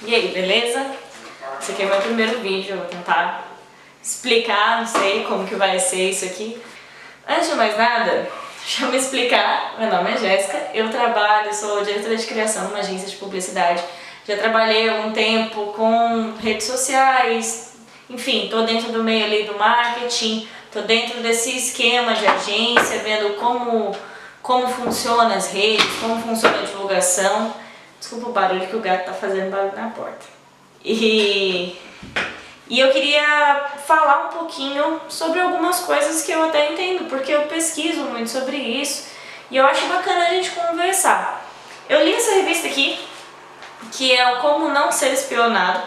E aí, beleza? Esse aqui é meu primeiro vídeo, eu vou tentar explicar, não sei como que vai ser isso aqui. Antes de mais nada, deixa eu me explicar. Meu nome é Jéssica, eu trabalho, sou diretora de criação numa agência de publicidade. Já trabalhei há algum tempo com redes sociais, enfim, tô dentro do meio ali do marketing, tô dentro desse esquema de agência, vendo como funciona as redes, como funciona a divulgação. Desculpa o barulho que o gato tá fazendo barulho na porta. E eu queria falar um pouquinho sobre algumas coisas que eu até entendo, porque eu pesquiso muito sobre isso e eu acho bacana a gente conversar. Eu li essa revista aqui, que é o Como Não Ser Espionado,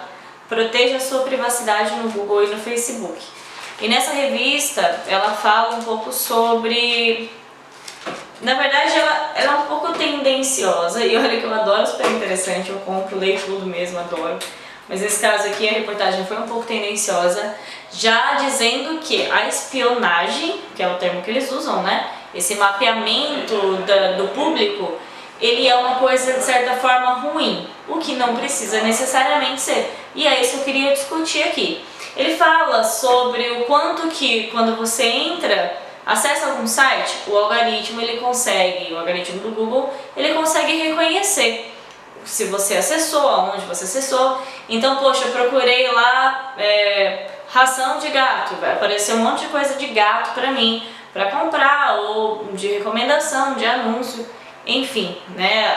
Proteja a Sua Privacidade no Google e no Facebook. E nessa revista ela fala um pouco sobre... Na verdade ela é um pouco tendenciosa, e olha que eu adoro, super interessante, eu compro, leio tudo mesmo, adoro. Mas nesse caso aqui a reportagem foi um pouco tendenciosa, já dizendo que a espionagem, que é o termo que eles usam, né? Esse mapeamento do público, ele é uma coisa de certa forma ruim, o que não precisa necessariamente ser. E é isso que eu queria discutir aqui. Ele fala sobre o quanto que quando você entra, acessa algum site, o algoritmo o algoritmo do Google, ele consegue reconhecer se você acessou, aonde você acessou. Então, poxa, eu procurei lá ração de gato, vai aparecer um monte de coisa de gato pra mim, pra comprar, ou de recomendação, de anúncio, enfim, né?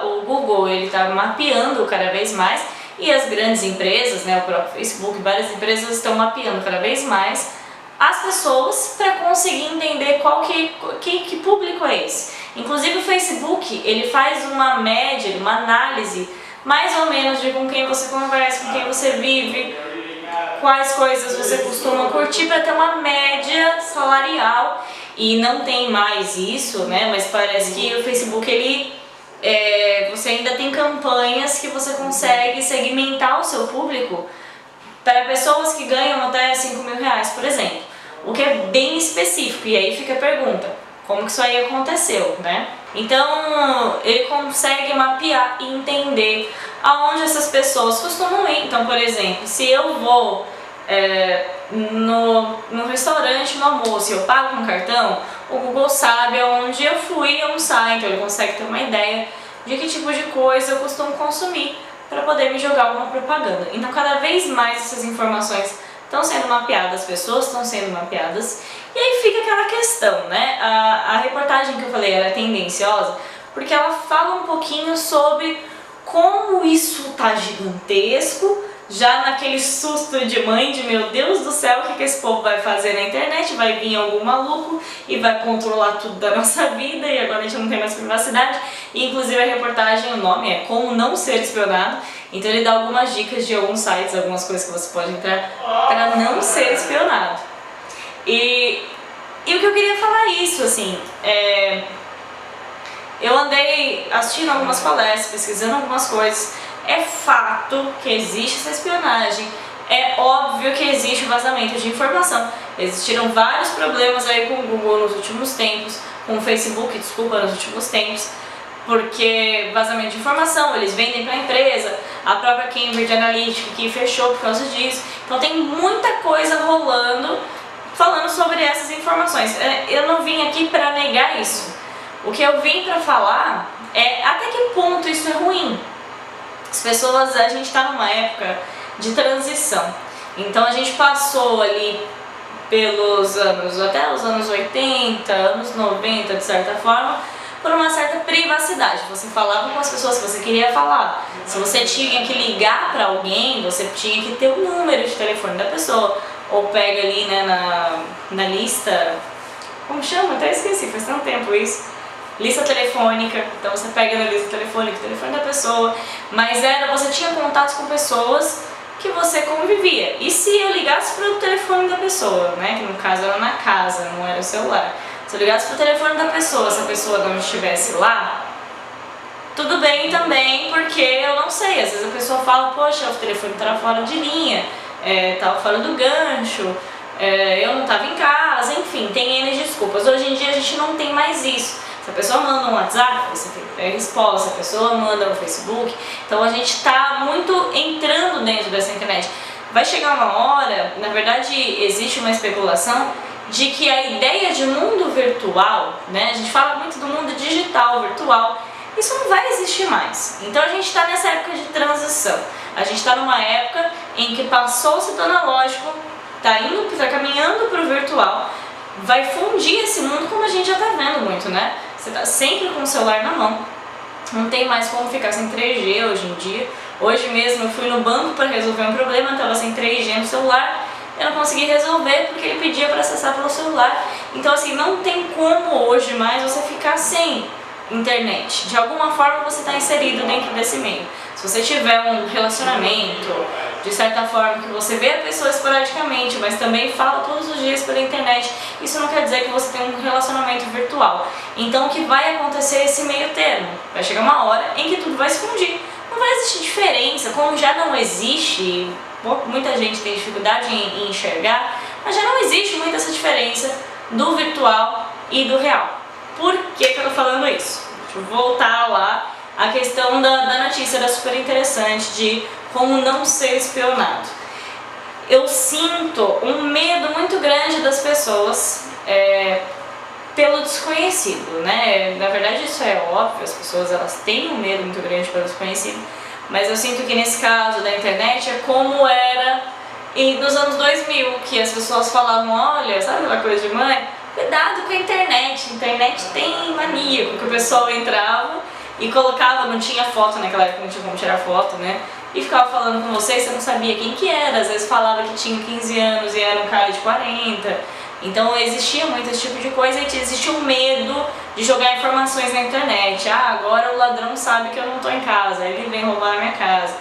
O Google, ele tá mapeando cada vez mais, e as grandes empresas, né, o próprio Facebook, várias empresas estão mapeando cada vez mais as pessoas para conseguir entender que público é esse. Inclusive o Facebook, ele faz uma média, uma análise mais ou menos de com quem você conversa, com quem você vive, quais coisas você costuma curtir, para ter uma média salarial. E não tem mais isso, né? Mas parece que o Facebook, você ainda tem campanhas que você consegue segmentar o seu público para pessoas que ganham até 5 mil reais, por exemplo, o que é bem específico. E aí fica a pergunta, como que isso aí aconteceu, né? Então ele consegue mapear e entender aonde essas pessoas costumam ir. Então, por exemplo, se eu vou no restaurante, no almoço, e eu pago com cartão, o Google sabe aonde eu fui almoçar, então ele consegue ter uma ideia de que tipo de coisa eu costumo consumir para poder me jogar uma propaganda. Então cada vez mais essas informações estão sendo mapeadas, as pessoas estão sendo mapeadas, e aí fica aquela questão, né? A reportagem que eu falei, ela é tendenciosa porque ela fala um pouquinho sobre como isso tá gigantesco, já naquele susto de mãe de meu Deus do céu, o que esse povo vai fazer na internet? Vai vir algum maluco e vai controlar tudo da nossa vida, e agora a gente não tem mais privacidade. E inclusive a reportagem, o nome é Como Não Ser Espionado, então ele dá algumas dicas de alguns sites, algumas coisas que você pode entrar para não ser espionado. E o que eu queria falar é isso, assim, eu andei assistindo algumas palestras, pesquisando algumas coisas. É fato que existe essa espionagem, é óbvio que existe o vazamento de informação. Existiram vários problemas aí com o Google nos últimos tempos, com o Facebook, desculpa, nos últimos tempos, porque vazamento de informação, eles vendem para a empresa, a própria Cambridge Analytica que fechou por causa disso. Então tem muita coisa rolando falando sobre essas informações. Eu não vim aqui para negar isso. O que eu vim para falar é até que ponto isso é ruim. As pessoas, a gente está numa época de transição, então a gente passou ali pelos anos, até os anos 80, anos 90 de certa forma, por uma certa privacidade. Você falava com as pessoas que você queria falar. Se você tinha que ligar para alguém, você tinha que ter o número de telefone da pessoa, ou pega ali, né, na lista, como chama? Até esqueci, faz tanto tempo isso. Lista telefônica, então você pega na lista telefônica o telefone da pessoa, mas você tinha contatos com pessoas que você convivia. E se eu ligasse para o telefone da pessoa, né, que no caso era na casa, não era o celular, se eu ligasse para o telefone da pessoa, se a pessoa não estivesse lá, tudo bem também, porque eu não sei, às vezes a pessoa fala, poxa, o telefone estava fora de linha, estava fora do gancho, eu não estava em casa, enfim, tem N desculpas. Hoje em dia a gente não tem mais isso. Se a pessoa manda um WhatsApp, você tem resposta, se a pessoa manda no Facebook, então a gente está muito em vai chegar uma hora, na verdade existe uma especulação de que a ideia de mundo virtual, né, a gente fala muito do mundo digital, virtual, isso não vai existir mais. Então a gente está nessa época de transição. A gente está numa época em que passou-se do analógico, está caminhando para o virtual, vai fundir esse mundo como a gente já está vendo muito, né? Você está sempre com o celular na mão, não tem mais como ficar sem 3G hoje em dia. Hoje mesmo eu fui no banco para resolver um problema, estava sem 3G no celular, eu não consegui resolver porque ele pedia para acessar pelo celular. Então assim, não tem como hoje mais você ficar sem internet. De alguma forma você está inserido dentro desse meio. Se você tiver um relacionamento, de certa forma, que você vê a pessoa esporadicamente, mas também fala todos os dias pela internet, isso não quer dizer que você tem um relacionamento virtual. Então o que vai acontecer é esse meio termo. Vai chegar uma hora em que tudo vai se fundir. Não vai existir diferença, como já não existe, muita gente tem dificuldade em enxergar, mas já não existe muita essa diferença do virtual e do real. Por que eu tô falando isso? Deixa eu voltar lá. A questão da notícia era super interessante de como não ser espionado. Eu sinto um medo muito grande das pessoas pelo desconhecido, né? Na verdade isso é óbvio, as pessoas elas têm um medo muito grande pelo desconhecido, mas eu sinto que nesse caso da internet é como era nos anos 2000, que as pessoas falavam, olha, sabe aquela coisa de mãe? Cuidado com a internet tem maníaco, que o pessoal entrava e colocava, não tinha foto naquela época, não tinha como tirar foto, né? E ficava falando com você e você não sabia quem que era, às vezes falava que tinha 15 anos e era um cara de 40. Então existia muito esse tipo de coisa e existia um medo de jogar informações na internet. Ah, agora o ladrão sabe que eu não estou em casa, ele vem roubar a minha casa.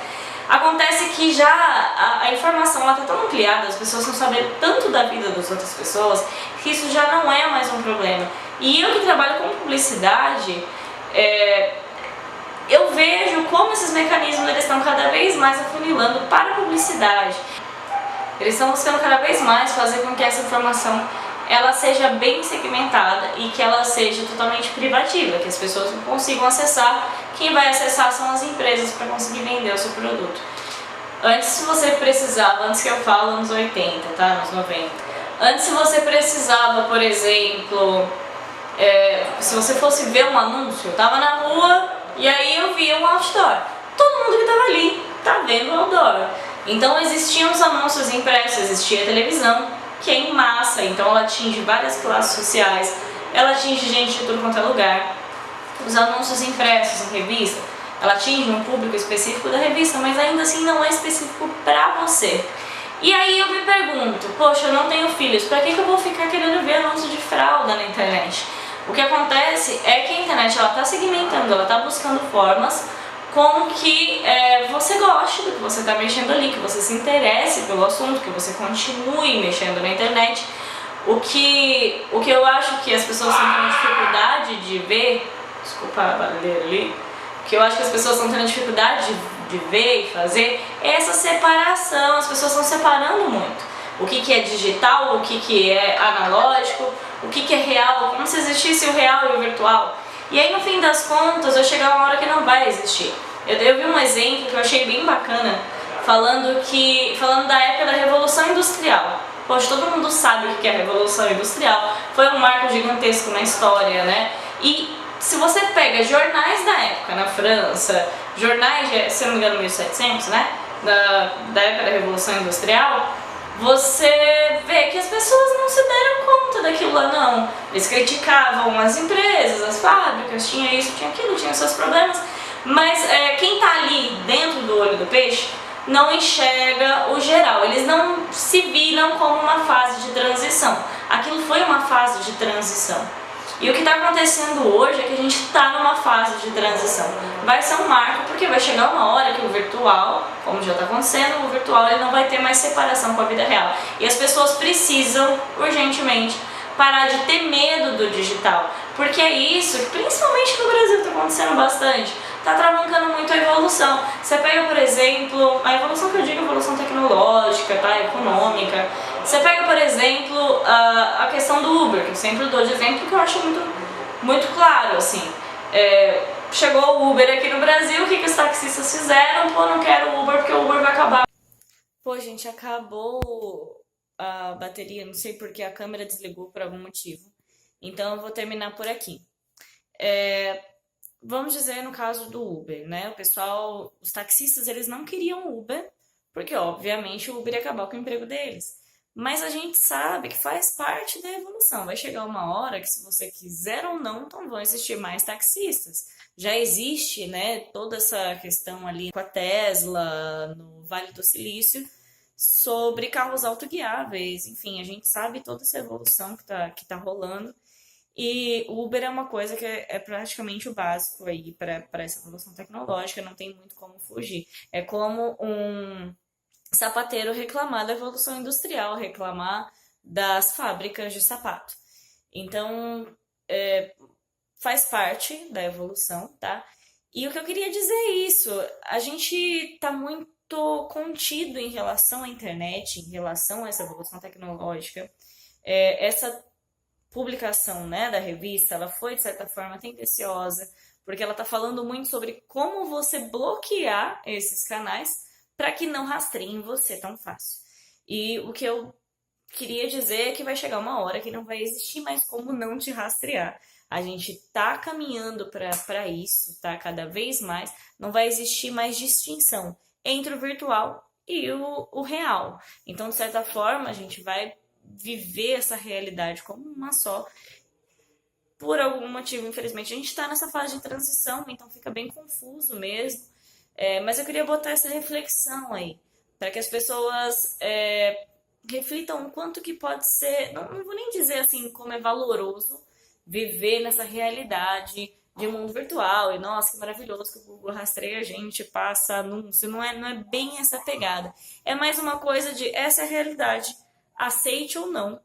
Acontece que já a informação está tão ampliada, as pessoas não sabem tanto da vida das outras pessoas, que isso já não é mais um problema. E eu que trabalho com publicidade, eu vejo como esses mecanismos eles estão cada vez mais afunilando para a publicidade. Eles estão buscando cada vez mais fazer com que essa informação ela seja bem segmentada e que ela seja totalmente privativa, que as pessoas não consigam acessar. Quem vai acessar são as empresas para conseguir vender o seu produto. Antes, se você precisava, antes que eu falo anos 80, tá? Anos 90. Antes, se você precisava, por exemplo, se você fosse ver um anúncio, eu tava na rua e aí eu via um outdoor. Todo mundo que tava ali tá vendo o outdoor. Então existiam os anúncios impressos, existia a televisão, que é em massa, então ela atinge várias classes sociais, ela atinge gente de tudo quanto é lugar. Os anúncios impressos em revista, ela atinge um público específico da revista, mas ainda assim não é específico pra você. E aí eu me pergunto, poxa, eu não tenho filhos, pra que eu vou ficar querendo ver anúncio de fralda na internet? O que acontece é que a internet ela tá segmentando, ela tá buscando formas com que você goste do que você está mexendo ali, que você se interesse pelo assunto, que você continue mexendo na internet. O que eu acho que as pessoas estão tendo dificuldade de ver, desculpa a barulheira ali, o que eu acho que as pessoas estão tendo dificuldade de ver e fazer é essa separação. As pessoas estão separando muito. O que é digital, o que é analógico, o que é real, como se existisse o real e o virtual. E aí no fim das contas vai chegar uma hora que não vai existir. Eu vi um exemplo que eu achei bem bacana, falando da época da Revolução Industrial. Poxa, todo mundo sabe o que é a Revolução Industrial, foi um marco gigantesco na história, né? E se você pega jornais da época, na França, jornais, se não me engano, 1700, né? Da época da Revolução Industrial, você vê que as pessoas não se deram conta daquilo lá, não. Eles criticavam as empresas, as fábricas, tinha isso, tinha aquilo, tinha seus problemas, mas quem está ali dentro do olho do peixe não enxerga o geral, eles não se viram como uma fase de transição. Aquilo foi uma fase de transição. E o que está acontecendo hoje é que a gente está numa fase de transição. Vai ser um marco porque vai chegar uma hora que o virtual, como já está acontecendo, o virtual ele não vai ter mais separação com a vida real. E as pessoas precisam, urgentemente, parar de ter medo do digital. Porque é isso que, principalmente no Brasil, está acontecendo bastante. Está travancando muito a evolução. Você pega, por exemplo, a evolução que eu digo, a evolução tecnológica, tá? Econômica. Você pega, por exemplo, a questão do Uber, que eu sempre dou de exemplo, que eu acho muito claro, assim. Chegou o Uber aqui no Brasil, o que os taxistas fizeram? Pô, não quero o Uber porque o Uber vai acabar. Poxa, gente, acabou a bateria, não sei porque a câmera desligou por algum motivo. Então eu vou terminar por aqui. É, vamos dizer no caso do Uber, né? O pessoal, os taxistas, eles não queriam Uber, porque obviamente o Uber ia acabar com o emprego deles. Mas a gente sabe que faz parte da evolução. Vai chegar uma hora que, se você quiser ou não, então vão existir mais taxistas. Já existe, né, toda essa questão ali com a Tesla, no Vale do Silício, sobre carros autoguiáveis. Enfim, a gente sabe toda essa evolução que tá rolando. E o Uber é uma coisa que é praticamente o básico aí para essa evolução tecnológica, não tem muito como fugir. É como um sapateiro reclamar da evolução industrial, reclamar das fábricas de sapato. Então, faz parte da evolução, tá? E o que eu queria dizer é isso, a gente tá muito contido em relação à internet, em relação a essa evolução tecnológica. Essa publicação, né, da revista, ela foi, de certa forma, tendenciosa, porque ela está falando muito sobre como você bloquear esses canais para que não rastreiem você tão fácil. E o que eu queria dizer é que vai chegar uma hora que não vai existir mais como não te rastrear. A gente tá caminhando para isso, tá? Cada vez mais. Não vai existir mais distinção entre o virtual e o real. Então, de certa forma, a gente vai viver essa realidade como uma só. Por algum motivo, infelizmente, a gente está nessa fase de transição, então fica bem confuso mesmo. Mas eu queria botar essa reflexão aí, para que as pessoas reflitam o quanto que pode ser, não vou nem dizer assim como é valoroso viver nessa realidade de mundo virtual. E nossa, que maravilhoso que o Google rastreia a gente, passa anúncio. Não é bem essa pegada. É mais uma coisa de essa é a realidade, aceite ou não.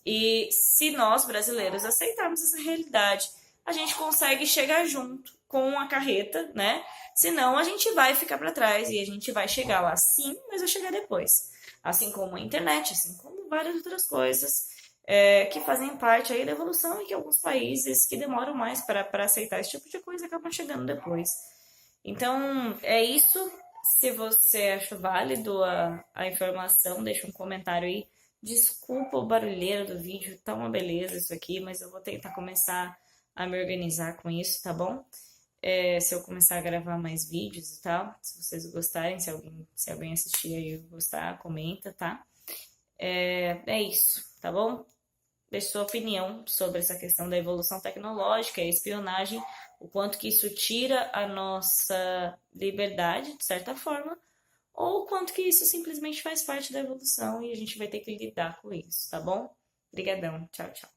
E se nós, brasileiros, aceitarmos essa realidade, a gente consegue chegar junto com a carreta, né? Senão a gente vai ficar para trás e a gente vai chegar lá sim, mas vai chegar depois. Assim como a internet, assim como várias outras coisas que fazem parte aí da evolução e que alguns países que demoram mais para aceitar esse tipo de coisa acabam chegando depois. Então, é isso. Se você acha válido a informação, deixa um comentário aí. Desculpa o barulheiro do vídeo, tá uma beleza isso aqui, mas eu vou tentar começar a me organizar com isso, tá bom? Se eu começar a gravar mais vídeos e tal, se vocês gostarem, se alguém assistir aí e gostar, comenta, tá? É isso, tá bom? Deixe sua opinião sobre essa questão da evolução tecnológica e espionagem, o quanto que isso tira a nossa liberdade, de certa forma, ou o quanto que isso simplesmente faz parte da evolução e a gente vai ter que lidar com isso, tá bom? Obrigadão, tchau, tchau.